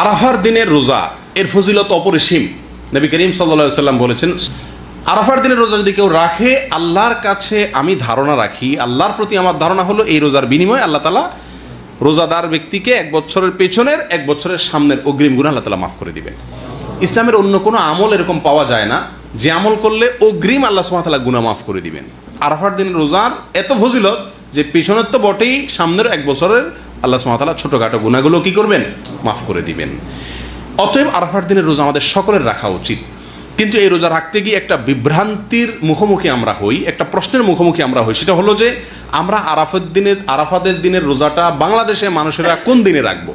আরাফার দিনের রোজা এর ফজিলত অপরিসীম। নবী করিম সাল্লাল্লাহু আলাইহি ওয়াসাল্লাম বলেছেন, আরাফার দিনের রোজা যদি কেউ রাখে, আল্লাহর কাছে আমি ধারণা রাখি, আল্লাহর প্রতি আমার ধারণা হলো এই রোজার বিনিময়ে আল্লাহ তাআলা রোজাদার ব্যক্তিকে 1 বছরের পেছনের 1 বছরের সামনের অগ্রিম গুনাহ আল্লাহ তাআলা মাফ করে দিবেন। ইসলামের অন্য কোনো আমল এরকম পাওয়া যায় না যে আমল করলে অগ্রিম আল্লাহ সুবহানাহু ওয়া তাআলা গুনাহ মাফ করে দিবেন। আরাফার দিনের রোজার এত ফজিলত যে পেছনের তো বটেই, সামনের 1 বছরের আল্লাহ সুবহানাহু ওয়া তাআলা ছোটখাটো গুনাহগুলো কি করবেন? মাফ করে দিবেন। অতএব আরাফার দিনের রোজা আমাদের সকলের রাখা উচিত। কিন্তু এই রোজা রাখতে গিয়ে একটা বিভ্রান্তির মুখোমুখি আমরা হই, একটা প্রশ্নের মুখোমুখি আমরা হই। সেটা হলো যে আমরা আরাফাতের দিনের রোজাটা বাংলাদেশে মানুষেরা কোন দিনে রাখবো?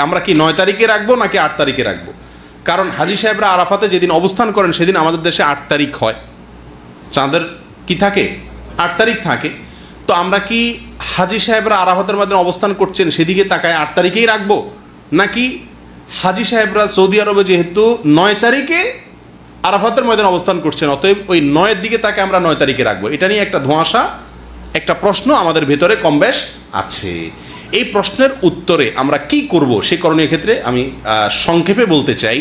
আমরা কি 9 তারিখে রাখবো নাকি 8 তারিখে রাখবো? কারণ হাজি সাহেবরা আরাফাতে যেদিন অবস্থান করেন সেদিন আমাদের দেশে 8 তারিখ হয়, চাঁদের কি থাকে 8 তারিখ থাকে। তো আমরা কি হাজি সাহেবরা আরাফাতের মধ্যে অবস্থান করছেন সেদিকে তাকায় 8 তারিখেই রাখবো, নাকি হাজি সাহেবরা সৌদি আরবে যেহেতু 9 তারিখে আরাফাতের ময়দানে অবস্থান করছেন, অতএব ওই 9-এর দিকে তাকে আমরা 9 তারিখে রাখবো? এটা নিয়ে একটা ধোঁয়াশা, একটা প্রশ্ন আমাদের ভেতরে কমবেশ আছে। এই প্রশ্নের উত্তরে আমরা কি করব সে করণীয় ক্ষেত্রে আমি সংক্ষেপে বলতে চাই,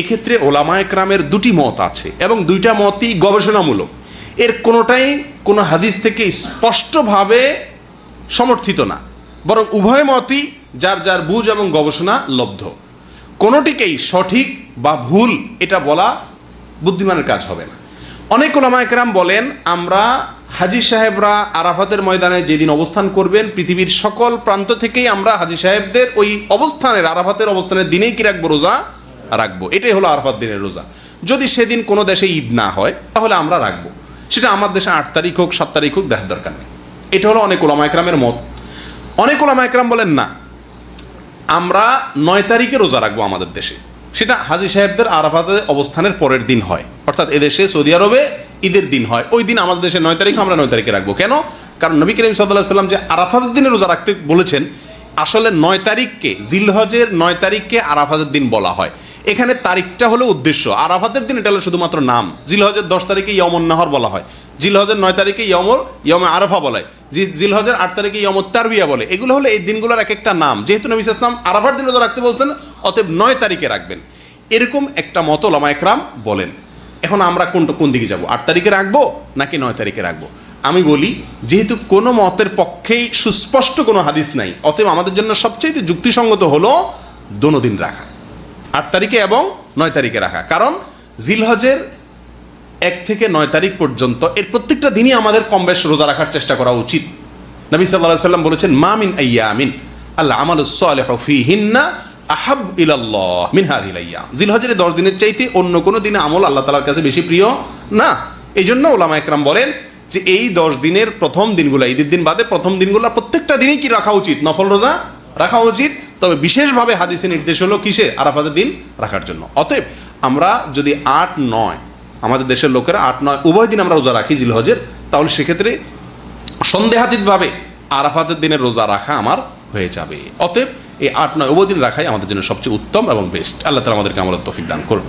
এক্ষেত্রে ওলামায়ে কেরামের 2টি মত আছে এবং 2টা মতই গবেষণামূলক। এর কোনোটাই কোনো হাদিস থেকে স্পষ্টভাবে সমর্থিত না, বরং উভয় মতই যার যার বুঝ এবং গবেষণা লব্ধ। কোনোটিকেই সঠিক বা ভুল এটা বলা বুদ্ধিমানের কাজ হবে না। অনেক ওলামায়ে কেরাম বলেন, আমরা হাজি সাহেবরা আরাফাতের ময়দানে যেদিন অবস্থান করবেন, পৃথিবীর সকল প্রান্ত থেকেই আমরা হাজি সাহেবদের ওই অবস্থানের আরাফাতের অবস্থানের দিনেই কি রাখবো? রোজা রাখবো। এটাই হলো আরাফাত দিনের রোজা। যদি সেদিন কোনো দেশে ঈদ না হয় তাহলে আমরা রাখবো, সেটা আমার দেশে 8 তারিখ হোক 7 তারিখ হোক, দেখার দরকার নেই। এটা হলো অনেক ওলামায়ে কেরামের মত। অনেক ওলামায়ে কেরাম বলেন না, আমরা 9 তারিখে রোজা রাখবো আমাদের দেশে, সেটা হাজি সাহেবদের আরাফাতে অবস্থানের পরের দিন হয়, অর্থাৎ এদেশে সৌদি আরবে ঈদের দিন হয়, ওই দিন আমাদের দেশে 9 তারিখ, আমরা 9 তারিখে রাখবো। কেন? কারণ নবী করিম সাল্লাল্লাহু আলাইহি ওয়াসাল্লাম যে আরাফাতের দিনে রোজা রাখতে বলেছেন, আসলে 9 তারিখকে, জিলহজের 9 তারিখকে আরাফাতের দিন বলা হয়। এখানে তারিখটা হলো উদ্দেশ্য, আরাফাতের দিন এটা হলো শুধুমাত্র নাম। জিলহজের 10 তারিখে ইয়মুন নাহর বলা হয়, জিলহজের 9 তারিখে ইয়মে আরাফা বলা হয়, জিলহজের 8 তারিখে ইয়মুত তারবিয়া বলে। এগুলো হলো এই দিনগুলোর এক একটা নাম। যেহেতু নবী সাল্লাল্লাহু আলাইহি ওয়াসাল্লাম আরাফার দিন রোজা রাখতে বলছেন, অতএব 9 তারিখে রাখবেন, এরকম একটা মত ওলামায়ে কেরাম বলেন। এখন আমরা কোন দিকে যাব? 8 তারিখে রাখবো নাকি 9 তারিখে রাখবো? আমি বলি, যেহেতু কোনো মতের পক্ষেই সুস্পষ্ট কোনো হাদিস নাই, অতএব আমাদের জন্য সবচেয়ে যুক্তিসঙ্গত হলো দোনো দিন রাখা, 8 তারিখে এবং 9 তারিখে রাখা। কারণ জিলহজের 1 থেকে 9 তারিখ পর্যন্ত এর প্রত্যেকটা দিনই আমাদের কম বেশ রোজা রাখার চেষ্টা করা উচিত। নবী সাল্লাল্লাহু আলাইহি ওয়াসাল্লাম বলেছেন, মা মিন আইয়ামিন আল আমালুস সালিহু ফীহিন্না আহাব ইলাল্লাহ মিন হাযিহিল আইয়াম। জিলহজের 10 দিনের চাইতে অন্য কোনো দিনে আমল আল্লাহ তাআলার কাছে বেশি প্রিয় না। এই জন্য ওলামায়ে কেরাম বলেন যে এই 10 দিনের প্রথম দিনগুলো, ঈদের দিন বাদে প্রথম দিনগুলো প্রত্যেকটা দিনই কি রাখা উচিত? নফল রোজা রাখা উচিত। তবে বিশেষভাবে হাদিসে নির্দেশ হলো কিসে? আরাফাতের দিন রাখার জন্য। অতএব আমরা যদি 8-9, আমাদের দেশের লোকেরা 8-9 উভয় দিন আমরা রোজা রাখি জিলহজের, তাহলে সেক্ষেত্রে সন্দেহাতীতভাবে আরাফাতের দিনের রোজা রাখা আমার হয়ে যাবে। অতএব এই 8-9 উভয় দিন রাখাই আমাদের জন্য সবচেয়ে উত্তম এবং বেস্ট। আল্লাহ তাআলা আমাদেরকে আমলের তৌফিক দান করুন।